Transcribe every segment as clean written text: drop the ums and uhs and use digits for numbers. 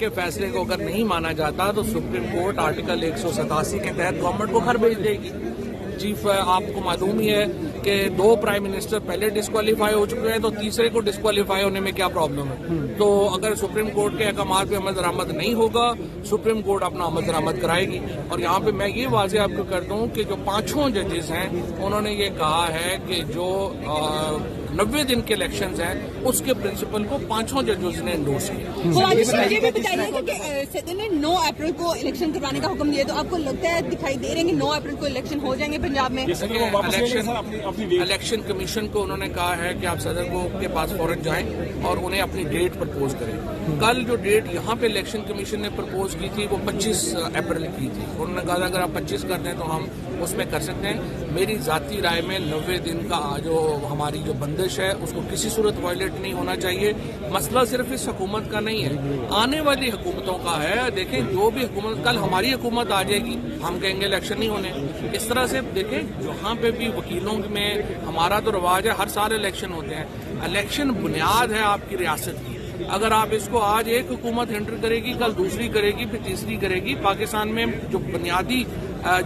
के फैसले को अगर नहीं माना जाता तो सुप्रीम कोर्ट आर्टिकल 187 के तहत गवर्नमेंट को घर भेज देगी। चीफ आपको मालूम ही है कि 2 प्राइम मिनिस्टर पहले डिस्क्वालीफाई हो चुके हैं, तो तीसरे को डिस्क्वालीफाई होने में क्या प्रॉब्लम है। तो अगर सुप्रीम कोर्ट के अहकामात पे अमल दरामद नहीं होगा, सुप्रीम कोर्ट अपना अमल दरामद कराएगी। और यहाँ पे मैं ये वाज़ेह आपको कर दूं कि जो 5 जजेस हैं उन्होंने ये कहा है कि जो 90 दिन के इलेक्शंस हैं उसके प्रिंसिपल को 5 जजेस ने एंडोर्स किया। ये भी बताइएगा कि सदन ने 9 अप्रैल को इलेक्शन करवाने का हुक्म दिया, तो आपको लगता है दिखाई दे रहे हैं कि 9 अप्रैल को इलेक्शन हो जाएंगे पंजाब में? इलेक्शन कमीशन को उन्होंने कहा है कि आप सदर को के पास फौरन जाएं और उन्हें अपनी डेट प्रपोज करें। कल जो डेट यहाँ पे इलेक्शन कमीशन ने प्रपोज की थी वो 25 अप्रैल की थी। उन्होंने कहा अगर आप 25 कर दें तो हम उसमें कर सकते हैं। मेरी जाती राय में 90 दिन का जो हमारी जो बंदिश है उसको किसी सूरत वायलेट नहीं होना चाहिए। मसला सिर्फ इस हुकूमत का नहीं है, आने वाली हुकूमतों का है। देखें, जो भी हुकूमत, कल हमारी हुकूमत आ जाएगी, हम कहेंगे इलेक्शन नहीं होने। इस तरह से देखें, जहाँ पे भी वकीलों में हमारा तो रवाज है, हर साल इलेक्शन होते हैं। इलेक्शन बुनियाद है आपकी रियासत की। अगर आप इसको आज एक हुकूमत एंटर करेगी, कल दूसरी करेगी, फिर तीसरी करेगी, पाकिस्तान में जो बुनियादी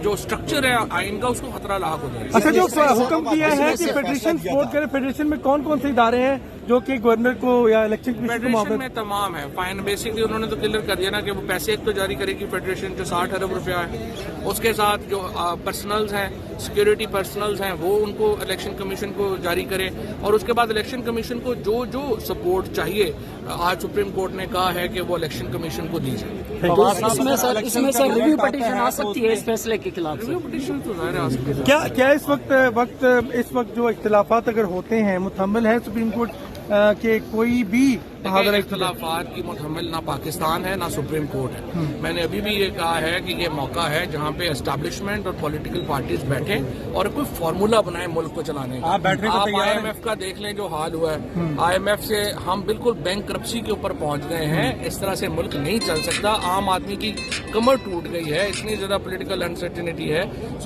जो स्ट्रक्चर है आइन का उसको खतरा लाक हो जाएगा। अच्छा, जो हुक्म किया है कि फेडरेशन सपोर्ट करे, फेडरेशन में कौन कौन से इदारे हैं जो कि गवर्नर को या इलेक्शन कमीशन को में तमाम है। फाइन बेसिकली उन्होंने तो क्लियर कर दिया ना कि वो पैसे एक तो जारी करेगी फेडरेशन जो 60 अरब रुपया है, उसके साथ जो पर्सनल्स हैं, सिक्योरिटी पर्सनल्स हैं, वो उनको इलेक्शन कमीशन को जारी करे। और उसके बाद इलेक्शन कमीशन को जो जो सपोर्ट चाहिए आज सुप्रीम कोर्ट ने कहा है कि वो इलेक्शन कमीशन को दी जाए। इसमें सर रिव्यू पिटीशन आ सकती है इस फैसले के खिलाफ? रिव्यू पिटीशन तो ज़ाहिर है आ सकती है। क्या इस वक्त जो इख्तिलाफात अगर होते हैं, मुतहम्मिल है सुप्रीम कोर्ट के कोई भी इख्तिलाफात की मुतहम्मिल ना पाकिस्तान है ना सुप्रीम कोर्ट है। मैंने अभी भी ये कहा है कि ये मौका है जहाँ पे एस्टैब्लिशमेंट और पॉलिटिकल पार्टीज बैठे और कोई फार्मूला बनाए मुल्क को चलाने का। आप IMF का देख लें जो हाल हुआ है। IMF से हम बिल्कुल बैंकरप्सी के ऊपर पहुंच गए हैं। इस तरह से मुल्क नहीं चल सकता। आम आदमी की कमर टूट गई है, इतनी ज्यादा पॉलिटिकल अनसर्टेनिटी है।